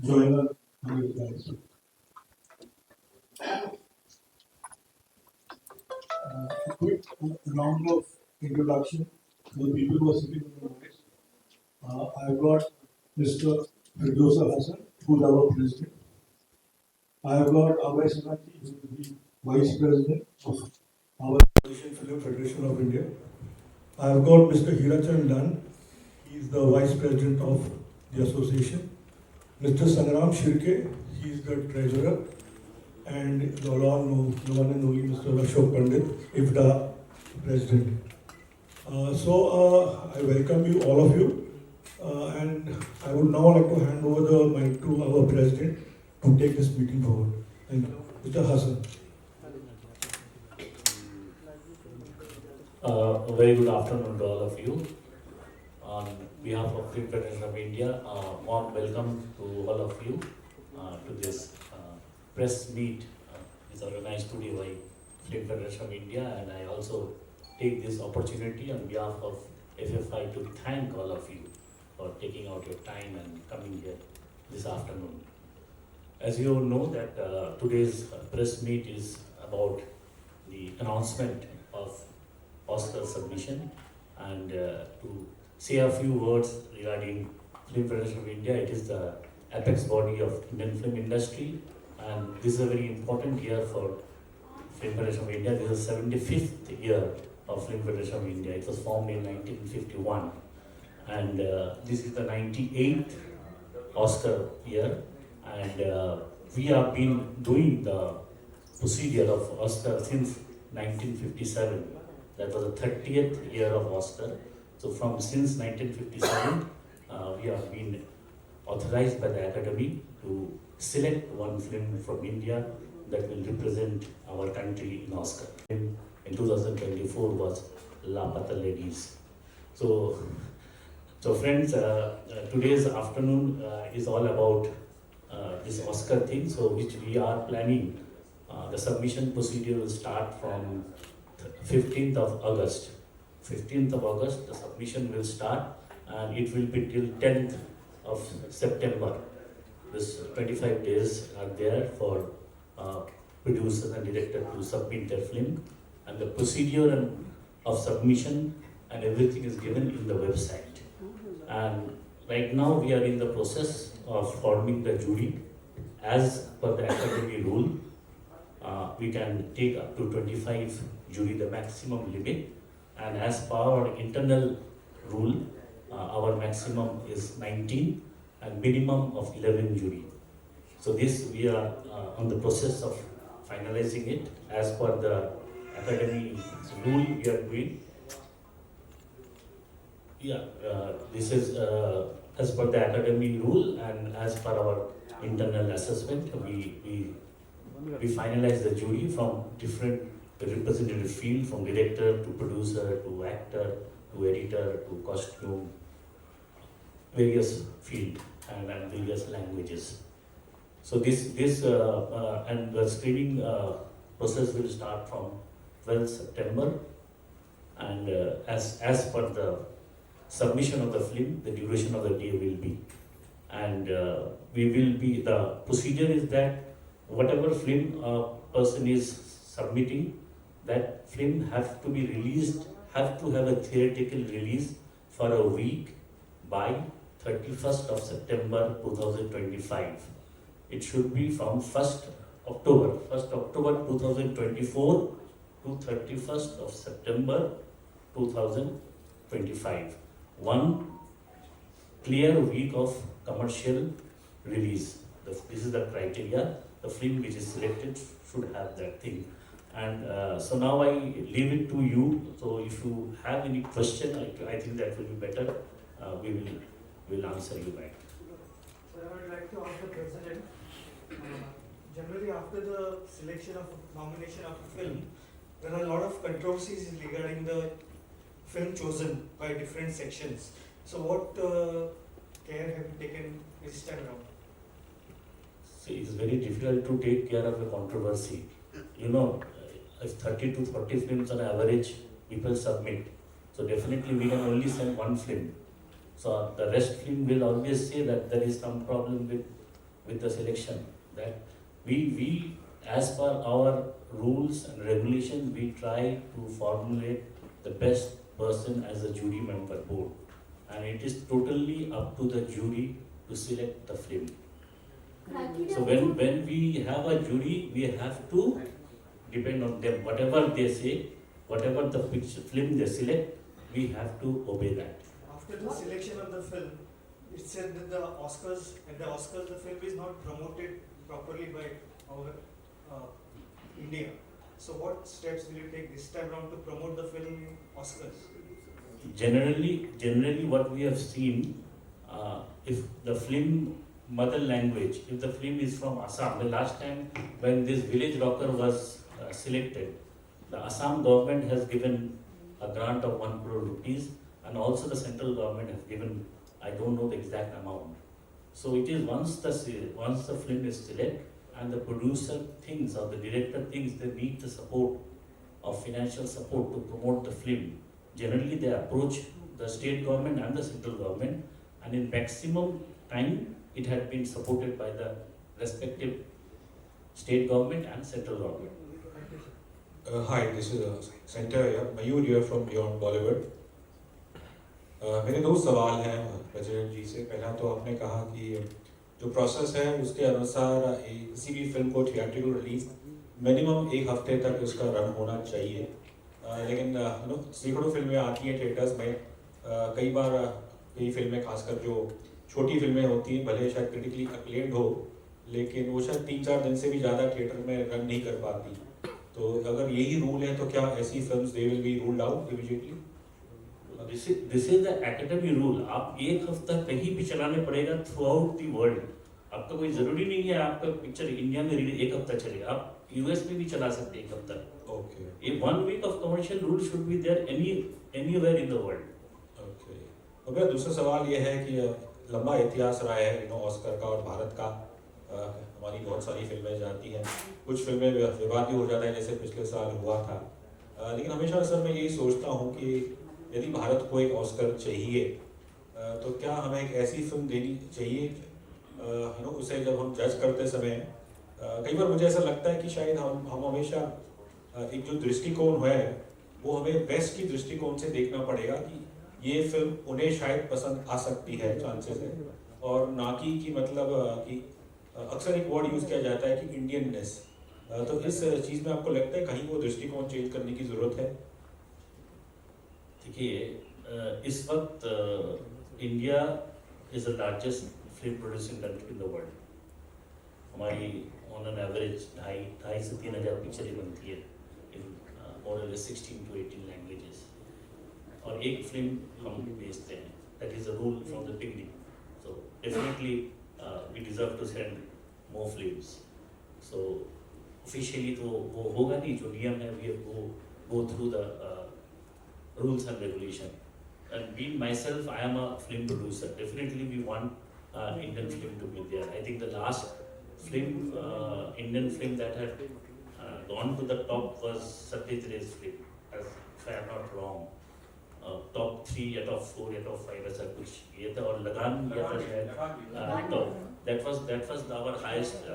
join us in this guys. A quick round of introduction to the people who are sitting in the audience. I've got Mr. Firdosa Hassan, who's our president. I've got Abhay Sanati, who is the vice president of our Asian Film Federation of India. I've got Mr. Hirachan Dan, he is the vice president of the association. Mr. Sangram Shirke, he is the treasurer. And the one and only Mr. Ashok Pandit, IFDA president. I welcome you, all of you, and I would now like to hand over the mic to our president to take this meeting forward. Thank you. Mr. Hassan. A very good afternoon to all of you. On behalf of Film Federation of India, warm welcome to all of you to this press meet is organized today by Film Federation of India, and I also take this opportunity on behalf of FFI to thank all of you for taking out your time and coming here this afternoon. As you all know that today's press meet is about the announcement of Oscar submission, and to say a few words regarding Film Federation of India. It is the apex body of Indian film industry, and this is a very important year for Film Federation of India. This is the 75th year of Film Federation of India. It was formed in 1951, and this is the 98th Oscar year, and we have been doing the procedure of Oscar since 1957. That was the 30th year of Oscar. So since 1957, we have been authorized by the Academy to select one film from India that will represent our country in Oscar. In 2024 was Lapata Ladies. So friends, today's afternoon is all about this Oscar thing, so which we are planning. The submission procedure will start from 15th of August. 15th of August, the submission will start, and it will be till 10th of September. This 25 days are there for producers and director to submit their film, and the procedure of submission and everything is given in the website. And right now we are in the process of forming the jury. As per the Academy rule, we can take up to 25 jury, the maximum limit, and as per our internal rule, our maximum is 19 and minimum of 11 jury. So this we are on the process of finalizing it as per the Academy rule. We are doing. This is as per the Academy rule, and as per our internal assessment, we finalize the jury from different representative field, from director to producer to actor to editor to costume, various field and various languages. So this and the screening process will start from 12th September, and as per the submission of the film, the duration of the day will be, and we will be, the procedure is that whatever film a person is submitting, that film have to be released, have to have a theatrical release for a week by 31st of September 2025. It should be from 1st October 2024 to 31st of September 2025. One clear week of commercial release. This is the criteria. The film which is selected should have that thing. And so now I leave it to you. So if you have any question, I think that will be better. We will answer you back. So I would like to ask the President, generally after the selection of nomination of a film, there are a lot of controversies regarding the film chosen by different sections. So what care have you taken this time around? See, it's very difficult to take care of a controversy. You know, if 30 to 40 films on average people submit, so definitely we can only send one film. So the rest film will always say that there is some problem with the selection. That we as per our rules and regulations, we try to formulate the best person as a jury member board. And it is totally up to the jury to select the film. So when we have a jury, we have to depend on them. Whatever they say, whatever the film they select, we have to obey that. After the selection of the film, it said that at the Oscars, the film is not promoted properly by our India. So what steps will you take this time around to promote the film in Oscars? Generally what we have seen, if the film mother language, if the film is from Assam, the last time when this Village Rocker was selected, the Assam government has given a grant of 1 crore rupees, and also the central government has given, I don't know the exact amount. So it is once the film is selected and the producer thinks or the director thinks they need the support of financial support to promote the film, generally they approach the state government and the central government, and in maximum time it had been supported by the respective state government and central government. Hi, this is Center here, Mayur here from Beyond Bollywood. मेरे दो सवाल हैं president जी से। पहला तो आपने कहा कि जो प्रोसेस है उसके अनुसार किसी भी फिल्म को थिएट्रिकल रिलीज मिनिमम 1 हफ्ते तक उसका रन होना चाहिए, लेकिन सैकड़ों फिल्में आती हैं थिएटर्स में। कई बार कई फिल्में खासकर जो छोटी फिल्में होती हैं भले शायद क्रिटिकली अक्लेम्ड हो, लेकिन वो शायद 3-4 दिन से भी ज़्यादा थिएटर में रन नहीं कर पाती। तो अगर यही रूल है तो क्या ऐसी films they will be ruled out immediately? This is the academy rule. आप 1 हफ्ता कहीं भी चलाने पड़ेगा थ्रू आउट दी वर्ल्ड। आपका कोई जरूरी नहीं है आपका पिक्चर इंडिया में 1 हफ्ता चलेगा, आप यूएस में भी चला सकते हैं 1 हफ्ता। ओके, ये 1 week of commercial rule should be there anywhere in the world. Okay. और मेरा दूसरा सवाल ये है कि लंबा इतिहास रहा है ऑस्कर का और भारत का। हमारी बहुत सारी फिल्में जाती हैं, कुछ फिल्में विवाद भी हो जाता है जैसे पिछले साल हुआ था, लेकिन हमेशा सर मैं यही सोचता हूँ कि यदि भारत को एक ऑस्कर चाहिए तो क्या हमें एक ऐसी फिल्म देनी चाहिए उसे जब हम जज करते समय कई बार मुझे ऐसा लगता है कि शायद हम हमेशा एक जो दृष्टिकोण है वो हमें वेस्ट की दृष्टिकोण से देखना पड़ेगा कि ये फिल्म उन्हें शायद पसंद आ सकती है, चांसेस है, और ना कि मतलब कि अक्सर एक वर्ड यूज़ किया जाता है कि इंडियननेस। तो इस चीज़ में आपको लगता है कहीं वो दृष्टिकोण चेंज करने की ज़रूरत है? देखिए, इस वक्त India is the largest film producing country in the world. हमारी ऑन एन एवरेज 2,500 से 3,000 पिक्चरें बनती है इन मोर और लेस 16 to 18 लैंग्वेजेस, और एक फिल्म हम बेचते हैं। That is a rule from the beginning. So definitely we deserve to send more films. So officially तो वो होगा नहीं, जो नियम है we go through the rules and regulation. And being myself, I am a film producer. Definitely we want Indian film to be there. I think the last film, Indian film that had gone to the top was Satyajit Ray's film, if I am not wrong. Top 3 या top 4 या top 5 ऐसा कुछ ये था, और लगान या था शायद top. That was our highest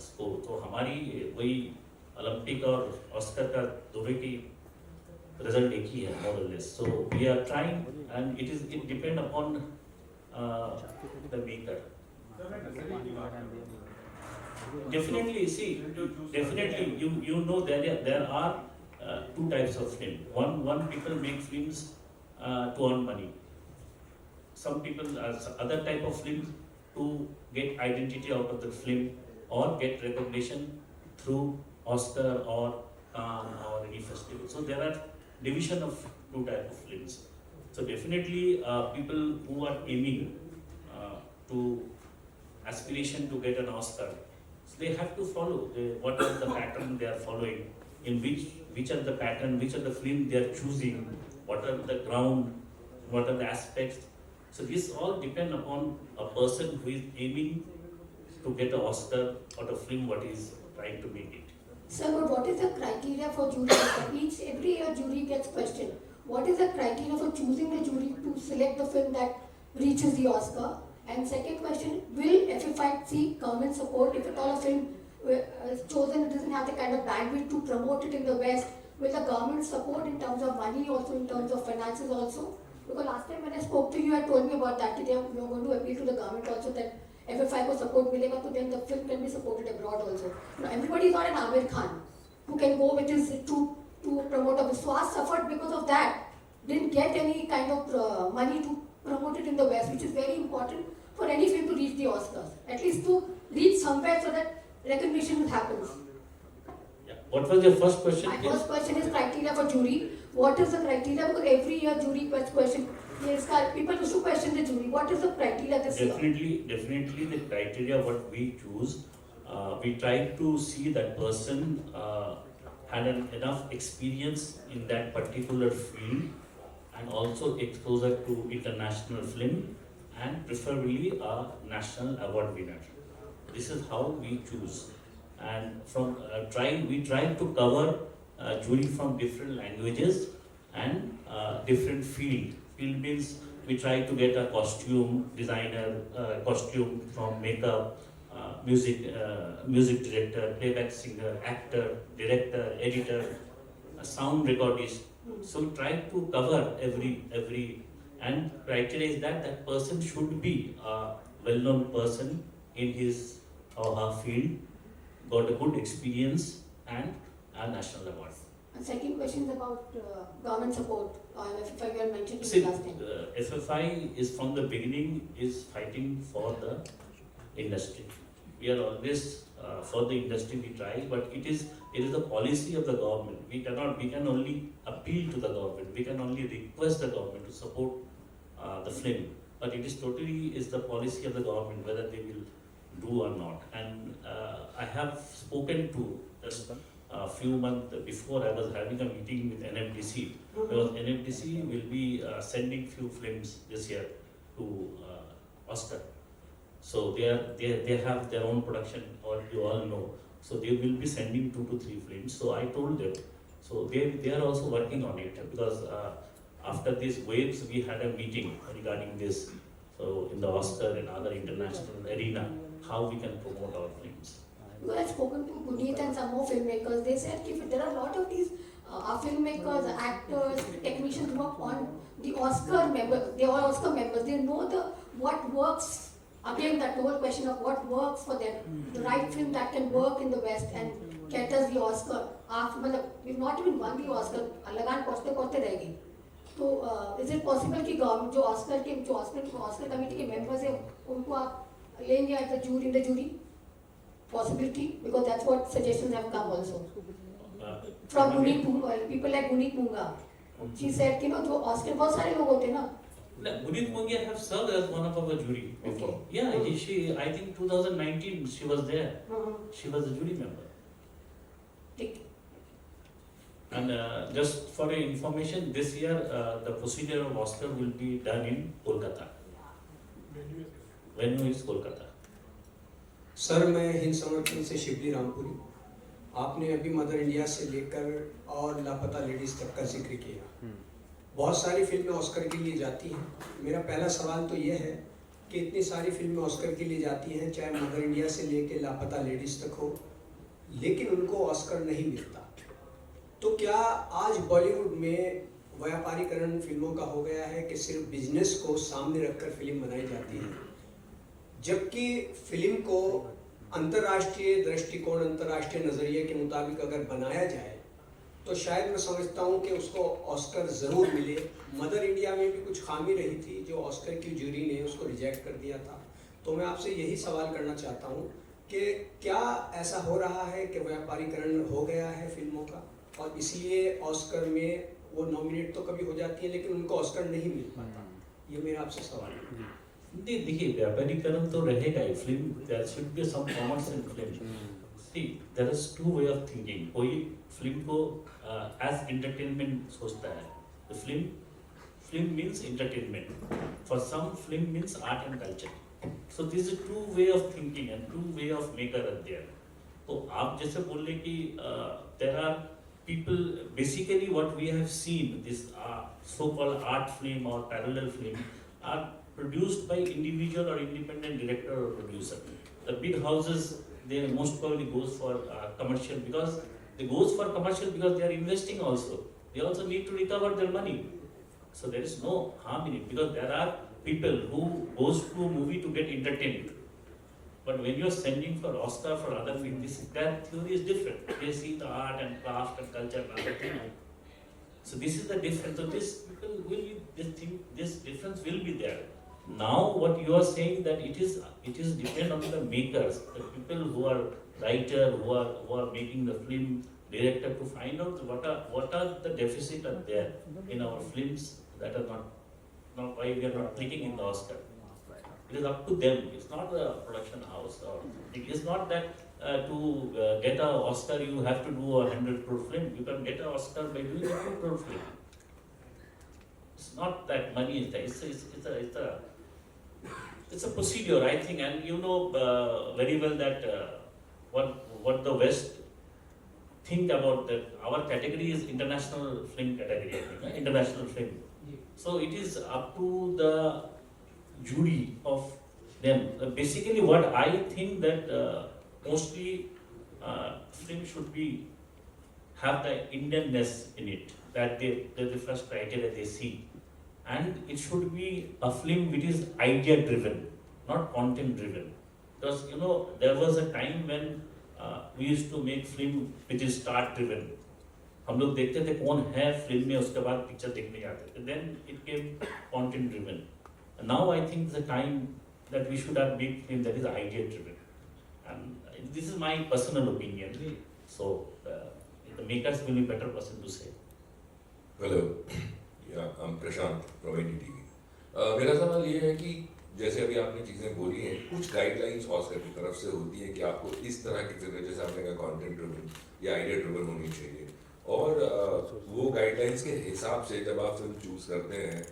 score. तो हमारी वही ओलंपिक और ऑस्कर का दोनों की result एक ही है more or less. So we are trying, and it depend upon the maker. Definitely, see, definitely you know there are 2 types of film. One people make films to earn money. Some people other type of film to get identity out of the film or get recognition through Oscar or Cannes or any festival. So there are division of 2 type of films. So definitely people who are aiming to aspiration to get an Oscar, so they have to follow what are the pattern they are following, in which are the pattern, which are the film they are choosing, what are the ground, what are the aspects. So this all depend upon a person who is aiming to get an Oscar or a film what is trying to make it. Sir, but what is the criteria for jury? Every year jury gets questioned. what is the criteria for choosing the jury to select the film that reaches the Oscar? And second question, will FFI seek government support if at all a film is chosen, it doesn't have the kind of bandwidth to promote it in the West? Will the government support in terms of money, also in terms of finances also? Because last time when I spoke to you, you had told me about that. Today we are going to appeal to the government also that FFI को support मिलेगा तो then the film can be supported abroad also. You know, everybody is not an Amir Khan who can go with his to promote a Vishwas suffered because of that. Didn't get any kind of money to promote it in the West, which is very important for any film to reach the Oscars. At least to reach somewhere so that recognition happens. Yeah. What was your first question? My first question is criteria for jury. What is the criteria? Because every year jury question. Yes, people used to question the jury. What is the criteria this year? Definitely the criteria what we choose, we try to see that person had enough experience in that particular field and also exposure to international film and preferably a national award winner. This is how we choose. And from we try to cover jury from different languages and different field. Field means we try to get a costume designer, costume from makeup, music director, playback singer, actor, director, editor, a sound recordist. So we try to cover every and criteria is that person should be a well-known person in his or her field, got a good experience and a national award. And second question is about government support. FFI you had mentioned to See, me last time. FFI is from the beginning is fighting for the industry. We are always for the industry we try, but it is the policy of the government. We can only appeal to the government. We can only request the government to support the film. But it is the policy of the government whether they will do or not. And I have spoken to a few months before I was having a meeting with NMDC because NMDC will be sending few films this year to Oscar. So they have their own production, or you all know. So they will be sending 2 to 3 films. So I told them. So they are also working on it because after these waves we had a meeting regarding this. So in the Oscar and other international arena, how we can promote our films. Because I've spoken to Puneet and some more filmmakers, they said if there are a lot of these filmmakers, actors, technicians who are on the Oscar members, they are Oscar members, they know what works. Again, that whole question of what works for them, the right film that can work in the West and get us the Oscar. We've not even won the Oscar, लगान पहुँचते रह गए. So is it possible कि जो Oscar committee के members हैं उनको आप लेंगे as in the jury? Possibility, because that's what suggestions have come also. From Guneet Munga, people like Guneet Munga. She said, जो Oscar बहुत सारे लोग होते हैं ना. Guneet Munga have served as one of our jury before. Okay. Yeah, she I think 2019 she was there. She was a jury member. ठीक. And just for your information, this year the procedure of Oscar will be done in Kolkata. Venue is Kolkata. Sir मैं हिंद संगठन से शिवली रामपुरी. आपने अभी mother India से लेकर और लापता लेडीज तक का जिक्र किया. बहुत सारी फिल्में ऑस्कर के लिए जाती हैं. मेरा पहला सवाल तो ये है कि इतनी सारी फिल्में ऑस्कर के लिए जाती हैं, चाहे मदर इंडिया से लेकर लापता लेडीज तक हो, लेकिन उनको ऑस्कर नहीं मिलता. तो क्या आज बॉलीवुड में व्यापारीकरण फिल्मों का हो गया है कि सिर्फ बिजनेस को सामने रखकर फिल्म बनाई जाती है, जबकि फिल्म को अंतर्राष्ट्रीय दृष्टिकोण, अंतर्राष्ट्रीय नज़रिए के मुताबिक अगर बनाया जाए तो शायद मैं समझता हूँ कि उसको ऑस्कर ज़रूर मिले. मदर इंडिया में भी कुछ खामी रही थी जो ऑस्कर की जूरी ने उसको रिजेक्ट कर दिया था. तो मैं आपसे यही सवाल करना चाहता हूँ कि क्या ऐसा हो रहा है कि व्यापारीकरण हो गया है फिल्मों का और इसलिए ऑस्कर में वो नॉमिनेट तो कभी हो जाती है लेकिन उनको ऑस्कर नहीं मिल पाता. ये मेरा आपसे सवाल है. देखिए व्यापारीकरण तो रहेगा ही. Film there should be some commerce in film. See there is two way of thinking. कोई फिल्म को एज एंटरटेनमेंट सोचता है. The film means entertainment. For some film means art and culture. So this is two way of thinking and two way of maker are there. तो आप जैसे बोल रहे कि there are people, basically what we have seen, this so-called art film or parallel film are produced by individual or independent director or producer. The big houses, they most probably goes for commercial, because they goes for commercial because they are investing also. They also need to recover their money. So there is no harm in it, because there are people who goes to a movie to get entertained. But when you are sending for Oscar for other films, their theory is different. They see the art and craft and culture and other things. So this is the difference. So this people will be, this difference will be there. Now what you are saying that it is depend on the makers, the people who are writer, who are making the film, director, to find out what are the deficit are there in our films that are not why we are not clicking in the Oscar. It is up to them. It's not the production house. Or it is not that to get an Oscar you have to do a 100 crore film. You can get an Oscar by doing a 2 crore film. It's not that money is there. It's a procedure, I think, and you know very well that what the West think about that. Our category is international film category, I think, international film. So it is up to the jury of them. Basically, what I think that mostly film should be have the Indianness in it. That the first criteria they see, and it should be a film which is idea driven, not content driven. Because you know there was a time when we used to make film which is star driven. हम लोग देखते थे कौन है film में, उसके बाद picture देखने जाते थे. Then it came content driven. Now I think the time that we should have big film that is idea driven, and this is my personal opinion. So the makers will be better person to say. Hello, yeah, I'm Prashant from NDTV. मेरा सवाल ये है कि जैसे अभी आपने चीज़ें बोली हैं, कुछ गाइडलाइंस ऑस्कर की तरफ से होती है कि आपको इस तरह की फिल्में, जैसे आपने कहा कंटेंट ड्रिवन या आइडिया ड्रिवन होनी चाहिए, और वो गाइडलाइंस के हिसाब से जब आप फिल्म चूज करते हैं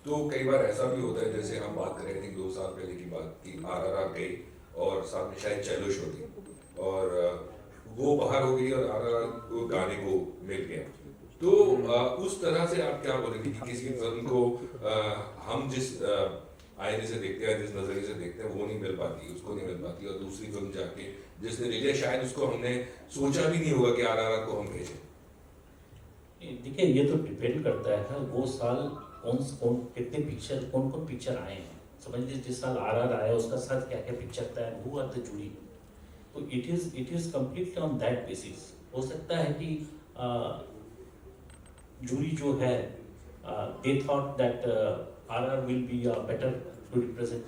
तो कई बार ऐसा भी होता है, जैसे हम बात करें थी 2 साल पहले की बात की, RRR गई और सामने शायद चैलो शो थी और वो बाहर हो गई और RRR को गाने को मिल गया. तो उस तरह से आप क्या बोलेंगे कि किसी फिल्म को हम जिस आईने से देखते हैं, जिस नजरिए से देखते हैं, वो नहीं मिल पाती, उसको नहीं मिल पाती, और दूसरी फिल्म जाके जिसने ले लिया शायद उसको हमने सोचा भी नहीं होगा कि RRR को हम भेजें. देखिए ये तो डिपेंड करता है वो साल कौन कितने पिक्चर कौन पिक्चर आए हैं. समझ लीजिए जिस साल RRR आया उसका साथ क्या क्या पिक्चर था, हु आर द जूरी. तो it is completely on that basis. हो सकता है कि जूरी जो है they thought that RRR will be better to represent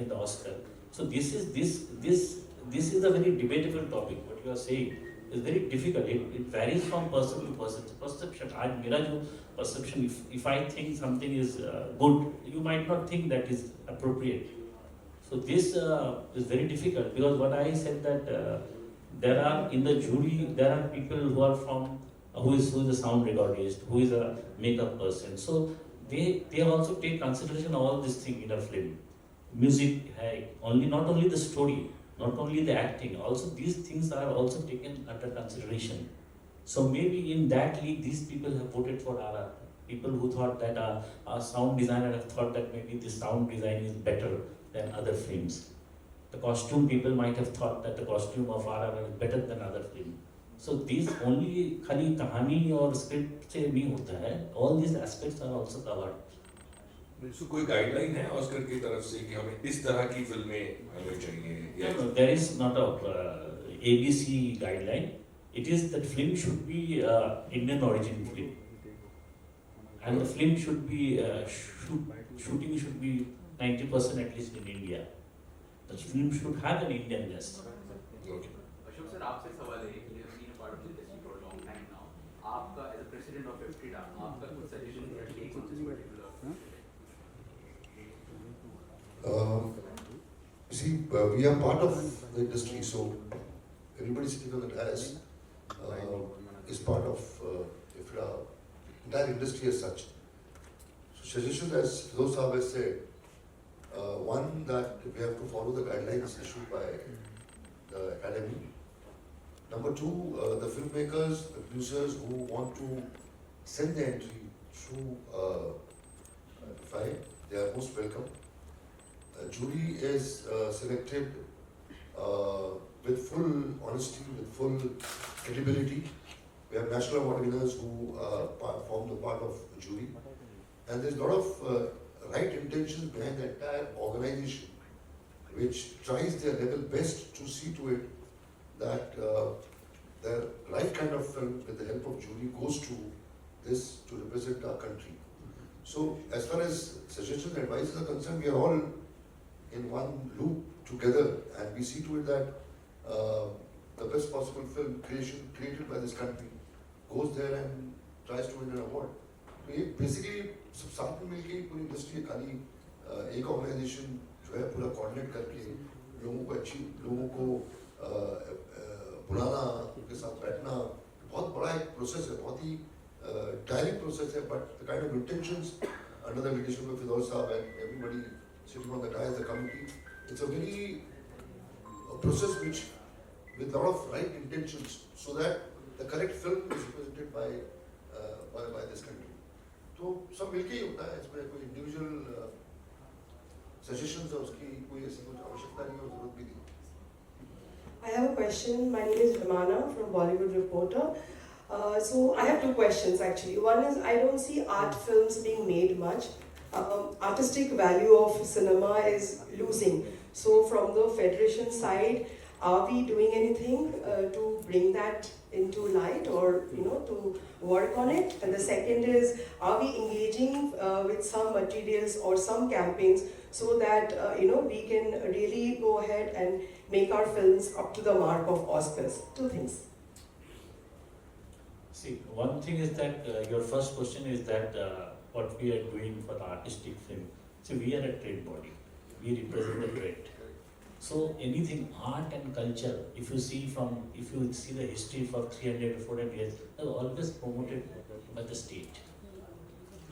in the Oscar. So this is a very debatable topic. What you are saying is very difficult. It varies from person to person. Perception. मेरा जो perception, if I think something is good, you might not think that is appropriate. So this is very difficult, because what I said that there are in the jury there are people who are from who is a sound recordist, who is a makeup person. So they also take consideration all this thing in a film. Music है not only the story, not only the acting, also these things are also taken under consideration. So maybe in that league these people have voted for RRR. People who thought that a sound designer have thought that maybe the sound design is better than other films. The costume people might have thought that the costume of RRR is better than other film. So these only खाली कहानी और script से नहीं होता है. All these aspects are also covered. So कोई guideline है Oscar की तरफ से कि हमें इस तरह की फिल्में हमें चाहिए? No, there is not a ABC guideline. It is that film should be Indian origin film, and the film should be shooting should be 90% at least in India. The film should have an Indianness. Okay. Ashok sir, आपसे सवाल है कि been part of the industry for a long time now, आपका as a president of एफ्रीडा आपका कुछ suggestion या take on this particular? See, we are part of the industry, so everybody sitting on the dais is part of IFRA, entire industry as such. So suggestion, as those Saab has said, one, that we have to follow the guidelines issued by the academy, Number two, the filmmakers, the producers who want to send the entry through FI, they are most welcome. Jury is selected with full honesty, with full credibility. We have national award winners who form the part of the jury. And there's a lot of right intentions behind the entire organization, which tries their level best to see to it that the right kind of film with the help of jury goes to this to represent our country. So as far as suggestions and advices are concerned, we are all in one loop together, and we see to it that the best possible film created by this country goes there and tries to win an award. तो ये basically सब साथ में मिलके पूरी industry खाली एक organisation जो है पूरा कोऑर्डिनेट करके लोगों को बुलाना, उनके साथ बैठना बहुत बड़ा एक प्रोसेस है, बहुत ही टायरिंग प्रोसेस है, but the kind of intentions under the leadership of Firdaus sahab and everybody sitting on the dais, the committee, it's a very process which with lot of right intentions so that the correct film is represented by this country. तो सब मिलके ही होता है, इसमें कोई individual suggestions है उसकी कोई ऐसी कुछ आवश्यकता नहीं है और जरूरत भी नहीं. I have a question. My name is Ramana from Bollywood Reporter. So I have two questions actually. One is I don't see art films being made much. Artistic value of cinema is losing. So from the Federation side, are we doing anything to bring that into light or to work on it? And the second is, are we engaging with some materials or some campaigns so that we can really go ahead and make our films up to the mark of Oscars? Two things. See, one thing is that your first question is that what we are doing for the artistic film. So we are a trade body. We represent the trade. So anything art and culture, if you see the history for 300 to 400 years, it was always promoted by the state.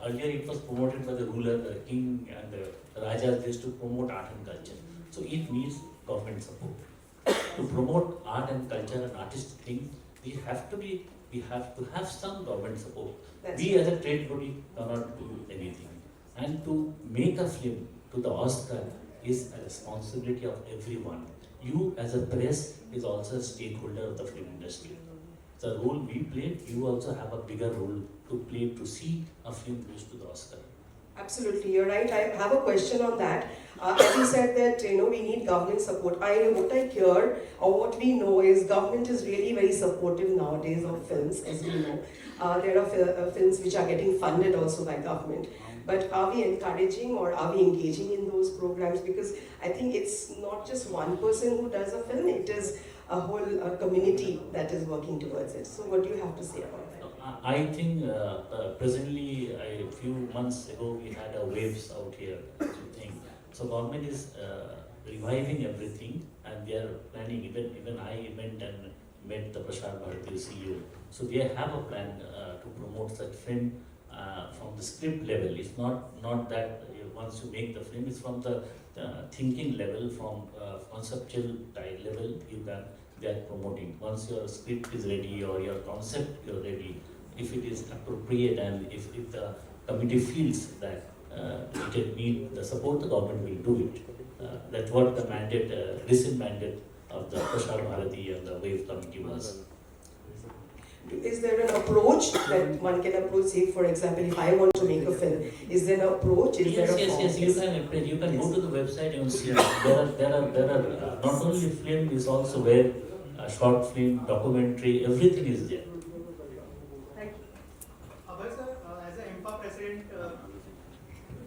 Earlier it was promoted by the ruler, the king and the rajas. They used to promote art and culture. So it needs government support. To promote art and culture and artistic things, we have to have some government support. We as a trade body cannot do anything. And to make a film to the Oscar is a responsibility of everyone. You as a press is also a stakeholder of the film industry. The role we play, you also have a bigger role to play to see a film goes to the Oscar. Absolutely, you're right. I have a question on that. As you said that we need government support. What I hear or what we know is government is really very supportive nowadays of films, as we know. There are films which are getting funded also by government. But are we encouraging or are we engaging in those programs? Because I think it's not just one person who does a film, it is a whole community that is working towards it. So what do you have to say about that? I think presently, a few months ago, we had a waves out here. So government is reviving everything, and they are planning. Even I went and met the Prasar Bharati CEO. So they have a plan to promote such film from the script level. It's not that once you make the film, it's from the thinking level, from conceptual level. They are promoting. Once your script is ready or your concept is ready, if it is appropriate and if the committee feels that it needs the support, the government will do it. That's what the mandate, recent mandate of the Prasar Bharati and the WAVE committee was. Is there an approach that one can approach? Say, for example, if I want to make a film, is there an approach? Is there a Yes. You can go to the website and see. There are not only film is also where short film, documentary, everything is there. As an IMPA president,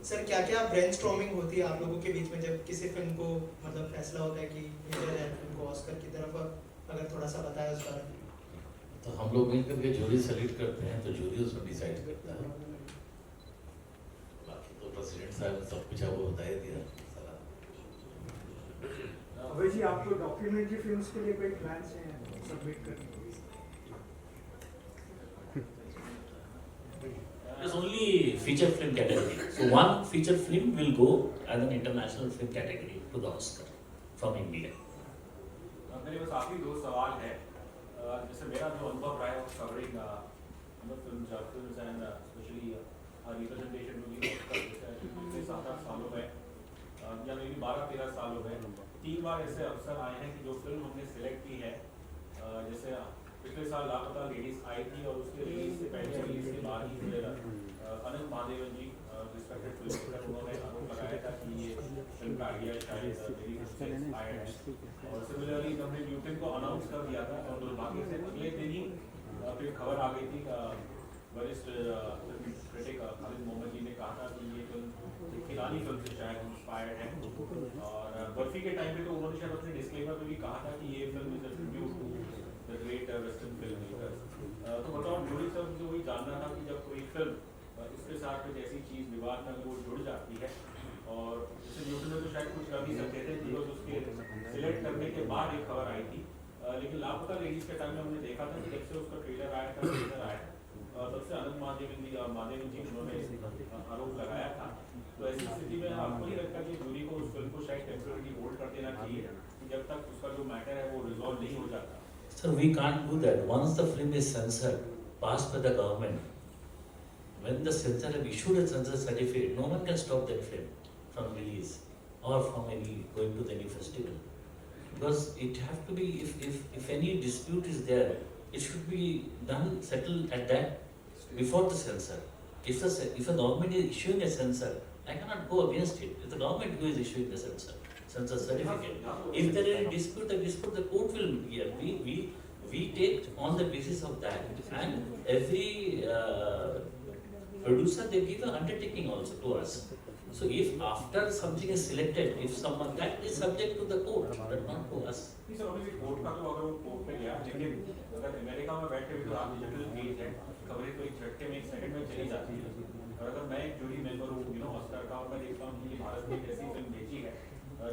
sir क्या brainstorming होती है आप लोगों के बीच में जब किसी film को मतलब फैसला होता है कि भेजा जाए फिल्म को ऑस्कर की तरफ, अगर थोड़ा सा बताया उस बारे में. तो हम लोग मिलकर के जूरी सेलेक्ट करते हैं, तो जूरी उसमें डिसाइड करता है. बाकी तो प्रेसिडेंट साहब सब कुछ आपको बता ही दिया. अभय जी, आपको डॉक्यूमेंट्री फिल्म्स के लिए कोई प्लान्स हैं सबमिट करने के? It's only feature film category. So one feature film will go as an international film category to the Oscar from India. मेरे पास आखिरी दो सवाल है. जैसे मेरा जो अनुभव रहा है covering films and specially representation में भी पिछले 7-8 सालों में या मे बी 12-13 साल हो गए 3 बार ऐसे अवसर आए हैं कि जो फिल्म हमने सिलेक्ट की है जैसे पिछले साल लापता लेडीज आई थी और उसके रिलीज से पहले रिलीज के बाद ही फिर अनंत महादेवन जी रिस्पेक्टेड फिल्म मेकर उन्होंने आरोप लगाया था कि ये फिल्म का आइडिया शायद मेरी से इंस्पायर्ड है और सिमिलरली हमने न्यूटन को अनाउंस कर दिया था और दुर्भाग्य से अगले दिन ही फिर खबर आ गई थी वरिष्ठ फिल्म क्रिटिक खालिद मोहम्मद जी ने कहा था कि ये फिल्म ईरानी फिल्म से शायद इंस्पायर्ड है और बर्फी के टाइम पे तो उन्होंने शायद अपने डिस्क्लेमर में भी कहा था कि ये film is a tribute to the great western film makers तो बताओ जूरी साहब मुझे वही जानना था कि जब कोई फिल्म इसके साथ में जैसी चीज़ विवाद में अगर वो जुड़ जाती है और जैसे न्यूटन में तो शायद कुछ कर नहीं सकते थे बिकॉज उसके सिलेक्ट करने के बाद एक खबर आई थी लेकिन लापता लेडीज के टाइम में हमने देखा था कि जब से उसका ट्रेलर आया था टीजर आया तब से अनंत महादेवन जी उन्होंने आरोप लगाया था तो ऐसी स्थिति में आपको नहीं लगता कि जूरी को उस फिल्म को शायद टेम्परेरी होल्ड कर देना चाहिए कि जब तक उसका जो मैटर है वो रिजॉल्व नहीं हो जाता? Sir, we can't do that. Once the film is censored, passed by the government, when the censor have issued a censor certificate, no one can stop that film from release or from going to any festival. Because it have to be, if any dispute is there, it should be done, settled at that, before the censor. If a government is issuing a censor, I cannot go against it. If the government who is issuing the censor certificate, if there is a dispute, the court will hear. We take on the basis of that, and every producer they give an undertaking also to us. So if after something is selected, if someone that is subject to the court, but not to us. Sir obviously court का तो अगर वो court में गया लेकिन अगर America में बैठे हुए तो आप डिजिटल पेज है खबरें तो एक झटके में 1 सेकंड में चली जाती है और अगर मैं एक जूरी मेंबर हूँ ऑस्कर का और मैं देखता हूँ कि भारत ने एक ऐसी फिल्म भेजी है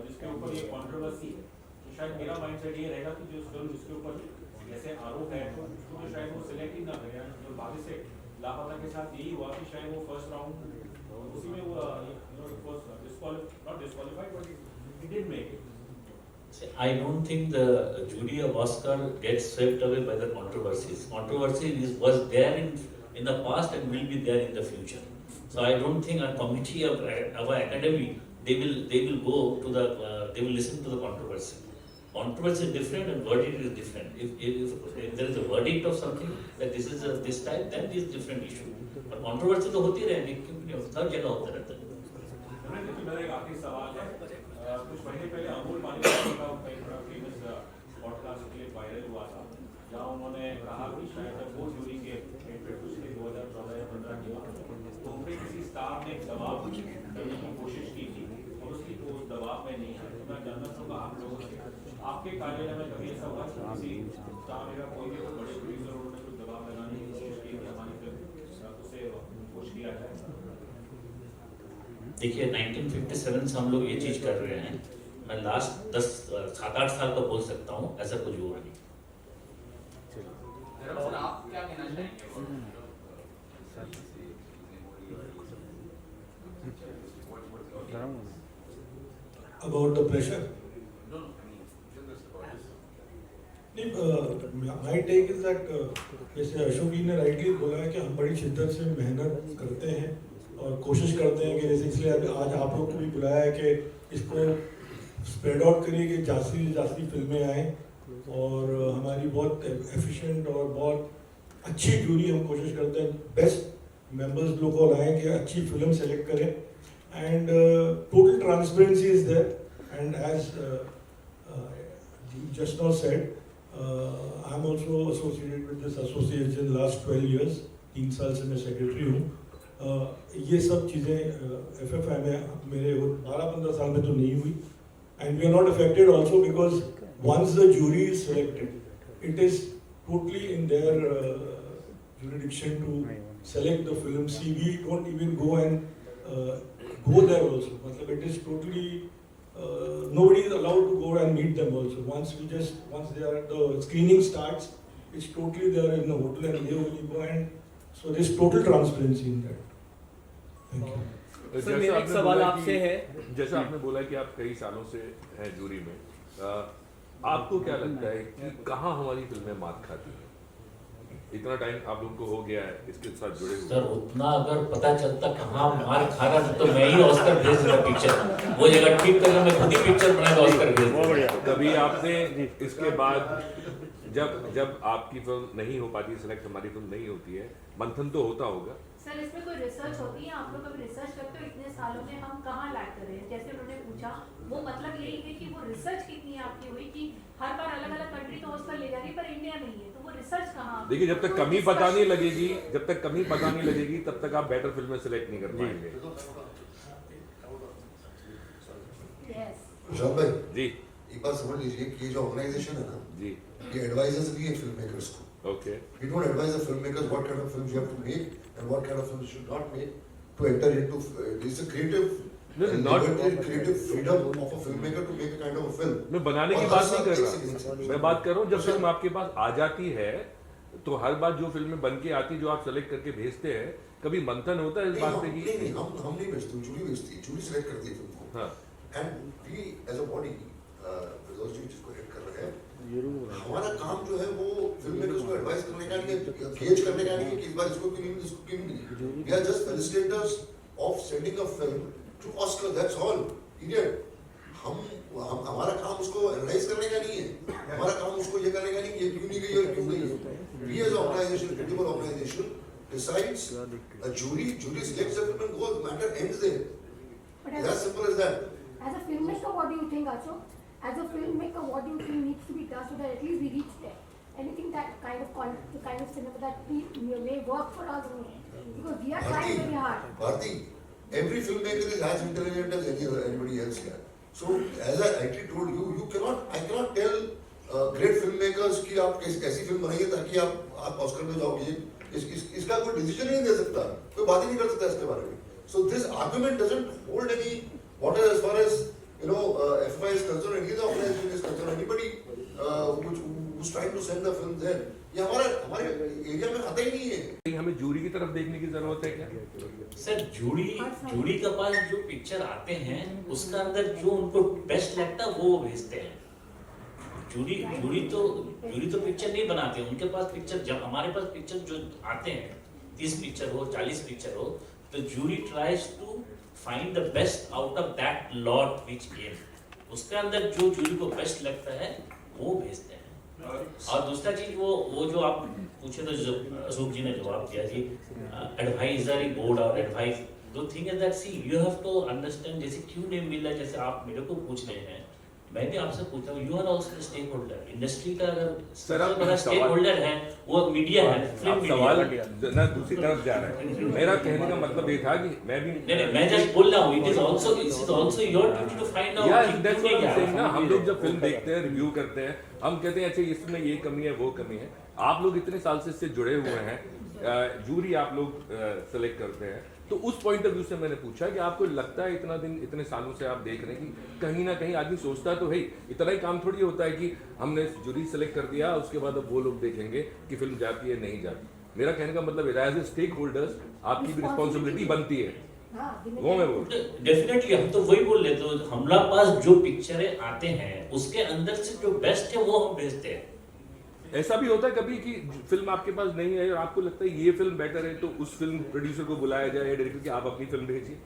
जिसके ऊपर ये कंट्रोवर्सी है तो शायद मेरा माइंडसेट ये रहेगा कि जो फिल्म जिसके ऊपर ऐसे आरोप है तो शायद वो सिलेक्ट ही ना करें तो भाग्य से लापता के साथ यही हुआ कि शायद वो फर्स्ट राउंड उसी में वो not disqualified but he didn't make it. I don't think the jury of Oscar gets swept away by the controversies. Controversy was there in the past and will be there in the future. So I don't think a committee of our academy they will go to they will listen to the controversy. Controversy is different and verdict is different. If there is a verdict of something that this is this type, then this is different issue. But controversy तो होती रहेगी क्योंकि हर जगह होता रहता है. मेरा एक आखिरी सवाल है कुछ महीने पहले अमूल पानीपत का एक बड़ा फेमस पॉडकास्ट के लिए वायरल हुआ था जहाँ उन्होंने कहा कि शायद वो जूरी के पिछले 2014 या 15 की बात तो उन पर किसी स्टार ने दबाव करने की कोशिश की थी और उसकी वो दबाव में नहीं है तो मैं जानना चाहूँगा आप लोगों से आपके कार्यालय में कभी ऐसा हुआ कि किसी स्टार या कोई भी बड़े प्रोड्यूसर उन्होंने कुछ दबाव लगाने की कोशिश की कि हमारी फिल्म उसे खुश किया जाए? देखिए 1957 से हम लोग ये चीज़ कर रहे हैं मैं लास्ट 7-8 साल का बोल सकता हूँ ऐसा कुछ हुआ नहीं. आप क्या कहना चाहेंगे about the pressure? My take is that जैसे अशोक जी ने राइटली बोला है कि हम बड़ी शिद्दत से मेहनत करते हैं और कोशिश करते हैं कि जैसे इसलिए आज आप लोग को भी बुलाया है कि इसको स्प्रेड आउट करिए कि जास्ती फिल्में आएँ और हमारी बहुत एफिशिएंट और बहुत अच्छी जूरी हम कोशिश करते हैं बेस्ट मेंबर्स लोग को लाएँ कि अच्छी फिल्म सेलेक्ट करें and total transparency is there and as just now said, I'm also associated with this association last 12 years. 3 साल से मैं सेक्रेटरी हूँ. ये सब चीज़ें FFI में मेरे 12-15 साल में तो नहीं हुई. And we are not affected also because once the jury is selected, it is totally in their jurisdiction to select the film. See, we don't even go and go there also. मतलब it is totally nobody is allowed to go and meet them also. Once the screening starts, it's totally there in the hotel and they only go and so there's total transparency in that. Thank you. Sir मेरा एक सवाल आपसे है जैसा आपने बोला कि आप कई सालों से हैं जूरी में आपको क्या लगता है कि कहाँ हमारी फिल्में मात खाती हैं? इतना टाइम आप लोगों को हो गया है इसके साथ जुड़े हुए। सर उतना अगर पता चलता कहाँ मार खा रहा था तो मैं ही ऑस्कर भेज देता पिक्चर, वो जगह ठीक करके मैं खुद ही पिक्चर बना के ऑस्कर भेज देता। तो कभी आपने इसके बाद जब आपकी फिल्म नहीं हो पाती सिलेक्ट, हमारी फिल्म नहीं होती है, मंथन तो होता होगा सर इसमें कोई रिसर्च होती है? आप लोग कभी रिसर्च करते हो इतने सालों में हम कहाँ लैग कर रहे हैं? जैसे उन्होंने पूछा, वो मतलब यही है कि वो रिसर्च कितनी है आपकी हुई कि हर बार अलग अलग कंट्री तो ऑस्कर ले जा रही पर इंडिया नहीं है, तो वो रिसर्च कहाँ? देखिए जब तक कमी पता नहीं लगेगी तब तक आप बेटर फिल्में सिलेक्ट नहीं कर पाएंगे। प्रशांत भाई जी एक बात समझ लीजिए कि ये जो ऑर्गेनाइजेशन है ना, जी ये एडवाइजर्स भी है फिल्म मेकर्स को। Okay We don't advise the filmmakers what kind of films you have to make and what kind of films you should not make to enter into. It's a creative, creative freedom of a filmmaker to make a kind of a film. मैं बनाने की बात नहीं कर रहा, मैं बात कर रहा हूँ जब फिल्म आपके पास आ जाती है तो हर बार जो फिल्में बन के आती जो आप सेलेक्ट करके भेजते हैं, कभी मंथन होता है इस बात पे कि नहीं हम नहीं भेजते, जूरी भेजती है, जूरी सेलेक्ट करती है फिल्म को। हाँ and we as a body Firoz ji जिसको हेड कर रहे हैं, हमारा काम जो है वो फिल्म मेकर्स को एडवाइस करने का नहीं है, गेज करने का नहीं है कि इस बार इसको क्यों नहीं, इसको क्यों नहीं। We are just facilitators of sending a film to Oscar, that's all period. हमारा काम उसको एनालाइज करने का नहीं है, हमारा काम उसको ये करने का नहीं कि ये क्यों नहीं गई और क्यों गई। We as organization, credible organization decides, a jury selects the film and goes, matter ends there. It's as simple as that. As a filmmaker, what do you think, Ashok? As a filmmaker, what do you think needs to be done so that at least we reach there? Anything that kind of cinema that may work for us, because we are trying very hard. Bharti, every filmmaker is as intelligent as anybody else here. So, as I actually told you, I cannot tell great filmmakers कि आप कैसी film बनाइए ताकि आप Oscar में जाओगे। इसका कोई डिसीजन नहीं दे सकता, कोई बात ही नहीं कर सकता इसके बारे में। So this argument doesn't hold any water as far as FFI is concerned, any other organization is concerned, anybody who's trying to send the film there, ये हमारे एरिया में आता ही नहीं है। हमें जूरी की तरफ देखने की जरूरत है क्या? सर जूरी के पास जो पिक्चर आते हैं उसका अंदर जो उनको बेस्ट लगता है वो भेजते हैं। जूरी तो पिक्चर नहीं बनाते, उनके पास पिक्चर, जब हमारे पास पिक्चर जो आते हैं 30 पिक्चर हो 40 पिक्चर हो, तो jury tries to find the best out of that lot which came, उसके अंदर जो जूरी को बेस्ट लगता है वो भेजते हैं। और दूसरा चीज वो जो आप पूछे तो जो अशोक जी ने जवाब दिया जी, एडवाइजरी बोर्ड और एडवाइस, दो thing is that see you have to understand, जैसे क्यों नहीं मिल रहा, जैसे आप मेरे को पूछ रहे हैं, मैं भी आपसे पूछता हूँ, you are also stakeholder, industry का अगर सबसे बड़ा स्टेक होल्डर है वो मीडिया है, फिल्म सवाल मीडिया। ना दूसरी तरफ जा रहा है। मेरा कहने का मतलब ये था कि मैं भी नहीं मैं जस्ट बोल रहा हूँ, it is also your duty to find out. ना हम लोग जब फिल्म देखते हैं, रिव्यू करते हैं, हम कहते हैं अच्छा इसमें ये कमी है वो कमी है। आप लोग इतने साल से इससे जुड़े हुए हैं, जूरी आप लोग सेलेक्ट करते हैं, तो उस पॉइंट ऑफ व्यू से मैंने पूछा कि आपको लगता है इतने सालों से आप देख रहे हैं कि कहीं ना कहीं आदमी सोचता तो है इतना ही काम थोड़ी होता है कि हमने जूरी सेलेक्ट कर दिया उसके बाद अब वो लोग देखेंगे कि फिल्म जाती है नहीं जाती। मेरा कहने का मतलब एज ए स्टेक होल्डर्स आपकी भी रिस्पॉन्सिबिलिटी बनती है, वो मैं बोल। डेफिनेटली हम तो वही बोल लेते हैं, हमारे पास जो पिक्चरें आते हैं उसके अंदर से जो बेस्ट है वो हम भेजते हैं। ऐसा भी होता है कभी कि फिल्म आपके पास नहीं है और आपको लगता है ये फिल्म बेटर है, तो उस फिल्म प्रोड्यूसर को बुलाया जाए या डायरेक्टर कि आप अपनी फिल्म भेजिए?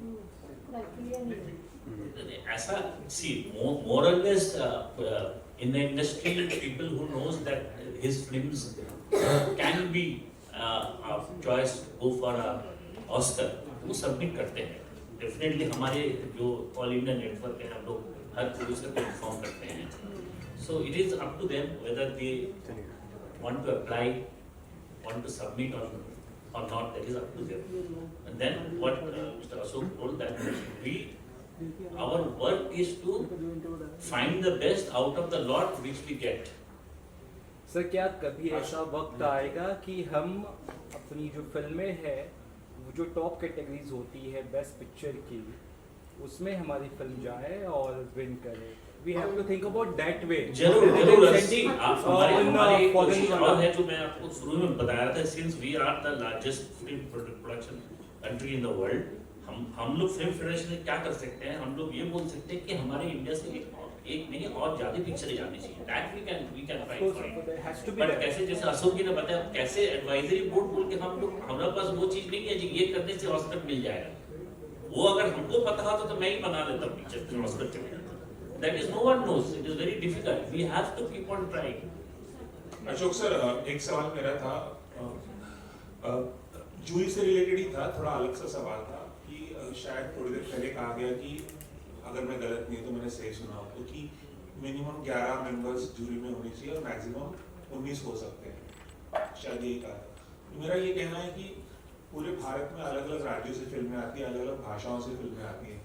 ऐसा सी मोर और less in the industry people who knows that his films can be choice go for Oscar, वो सबमिट करते हैं। डेफिनेटली हमारे जो ऑल इंडिया नेटवर्क है, हम लोग हर प्रोड्यूसर को इन्फॉर्म करते हैं। So it is up to them whether they want to apply, want to submit or not. That is up to them. And then what Mr. Ashok told that our work is to find the best out of the lot which we get. Sir क्या कभी ऐसा वक्त आएगा कि हम अपनी जो फिल्में हैं वो जो टॉप कैटेगरीज होती है बेस्ट पिक्चर की, उसमें हमारी फिल्म जाए और विन करे? We have to think about that way. जरूर आप हमारी कोशिश और है जो मैं आपको शुरू में बताया था, since we are the largest film production country in the world, हम लोग फिल्म फेडरेशन क्या कर सकते हैं, हम लोग ये बोल सकते हैं कि हमारे इंडिया से एक नहीं और ज्यादा पिक्चरें जानी चाहिए, that we can fight for it. There has to be but that. कैसे जैसे अशोक जी ने बताया कैसे एडवाइजरी बोर्ड बोल के हम लोग, हमारे पास वो चीज नहीं है जी ये करने से ऑस्कर मिल जाएगा। वो अगर हमको पता होता तो मैं ही बना लेता पिक्चर, फिर ऑस्कर चले जाता। That is no one knows, it is very difficult, we have to keep on trying. Ashok sir, एक सवाल मेरा था, जूरी से रिलेटेड ही था, थोड़ा अलग सा सवाल था कि शायद थोड़ी देर पहले कहा गया कि अगर मैं गलत नहीं तो मैंने सही सुना हो कि मिनिमम 11 मेंबर्स जूरी में होनी चाहिए और मैक्सिमम 19 हो सकते हैं, शायद यही कहा था। मेरा ये कहना है कि पूरे भारत में अलग अलग राज्यों से फिल्में आती हैं, अलग अलग भाषाओं से फिल्में आती हैं,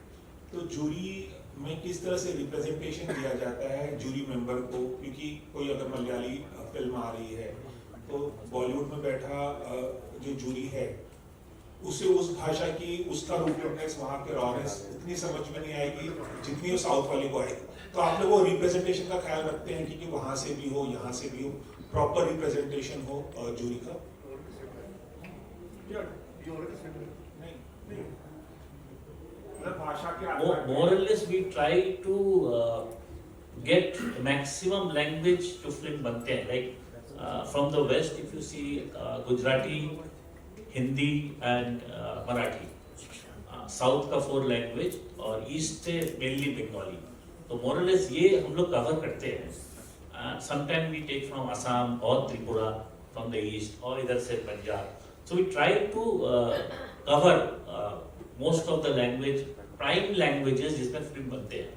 तो जूरी में किस तरह से रिप्रेजेंटेशन दिया जाता है जूरी मेंबर को? क्योंकि कोई अगर मलयाली फिल्म आ रही है तो बॉलीवुड में बैठा जो जूरी है उसे उस भाषा की, उसका रूटेडनेस, वहाँ के रॉनेस इतनी समझ में नहीं आएगी जितनी वो साउथ वाले को आएगी। तो आप लोग वो रिप्रेजेंटेशन का ख्याल रखते हैं कि वहाँ से भी हो, यहाँ से भी हो, प्रॉपर रिप्रेजेंटेशन हो जूरी का? More or less we try to get maximum language to film बनते हैं, like from the west if you see Gujarati, Hindi and Marathi, south का 4 लैंग्वेज और ईस्ट से मेनली बंगाली, तो मोर और लेस ये हम लोग कवर करते हैं। Sometime we take from Assam और त्रिपुरा फ्रॉम द ईस्ट और इधर से Punjab, so we try to cover most of the language, prime languages जिसमें फिल्म बनते हैं।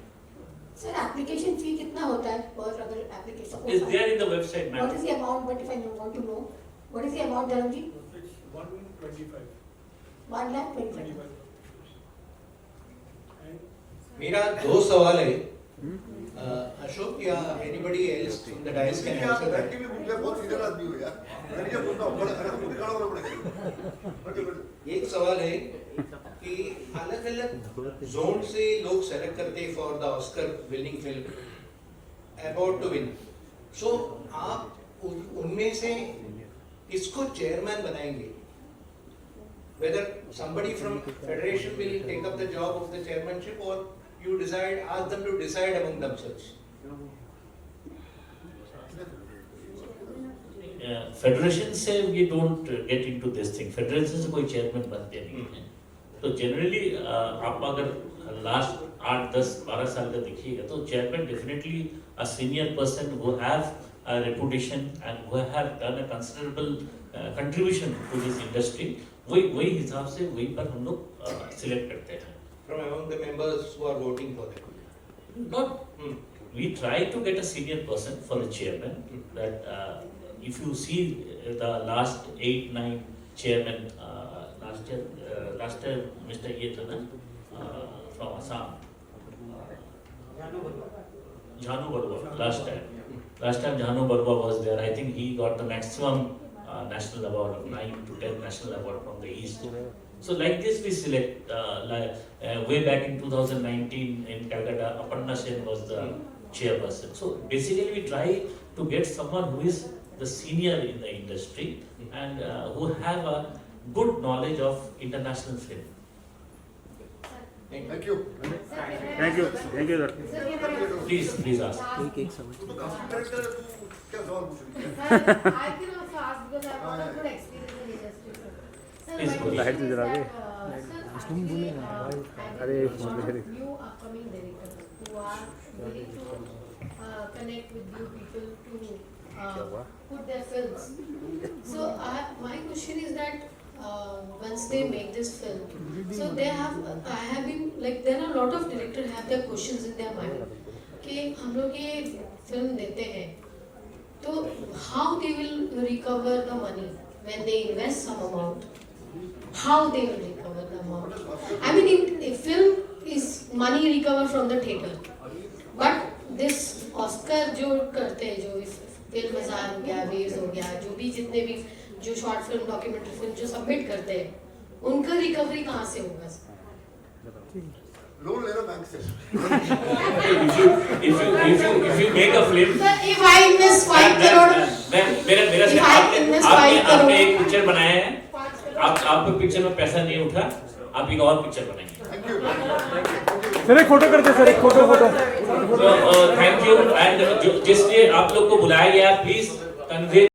सर एप्लीकेशन फी कितना होता है और अगर application is there in the website ma'am? What is the amount, but if I want to know what is the amount Dharam ji? 1,25,000। मेरा 2 सवाल है, अशोक या anybody else in the dais can answer that. एक सवाल है कि अलग अलग जोन से लोग सेलेक्ट करते हैं for the Oscar winning film about to win, so आप उनमें से किसको चेयरमैन बनाएंगे? Whether somebody from federation will take up the job of the chairmanship or you decide, ask them to decide among themselves. Federation से we don't get into this thing, federation से कोई chairman बनते नहीं है। तो generally आप अगर last 8, 10, 12 साल का देखिएगा तो chairman definitely a senior person who have a reputation and who have done a considerable contribution to this industry, वही हिसाब से वही पर हम लोग सिलेक्ट करते हैं। From among the members who are voting for it. Not, we try to get a senior person for a chairman. That if you see the last 8, 9 chairmen, last year Mr. Yetana from Assam, Jhanu Barua, last time Jhanu Barua was there. I think he got the maximum national award of 9 to 10 national award from the East. So like this we select, way back in 2019 in Calcutta, Aparna Sen was the chairperson. So basically we try to get someone who is the senior in the industry and who have a good knowledge of international film. Thank you. Thank you, sir. Please ask. I can also ask because I've got a good experience in industry. Please go. Light से जला दे। अरे new upcoming directors who are willing to connect with new people to put their films. So my question is that once they make this film, so they have, I have been like, there are a lot of directors have their questions in their mind कि हम लोग ये film देते हैं तो how they will recover the money when they invest some amount, how they will recover the amount. I mean, if film is money recover from the theater, but this Oscar जो करते हैं, जो film बाजार हो गया, waves हो गया, जो भी जितने भी जो शॉर्ट फिल्म, डॉक्यूमेंट्री फिल्म जो सबमिट करते हैं, उनका रिकवरी कहाँ से होगा? लोन ले लो बैंक से। if you make a film, if I invest 5 crore, मेरा से आपने एक पिक्चर बनाया है, आपको पिक्चर में पैसा नहीं उठा, आप एक और पिक्चर बनाएंगे। सर एक फोटो करते सर, एक फोटो थैंक यू। एंड जिसलिए आप लोग को बुलाया गया, प्लीज कन्वे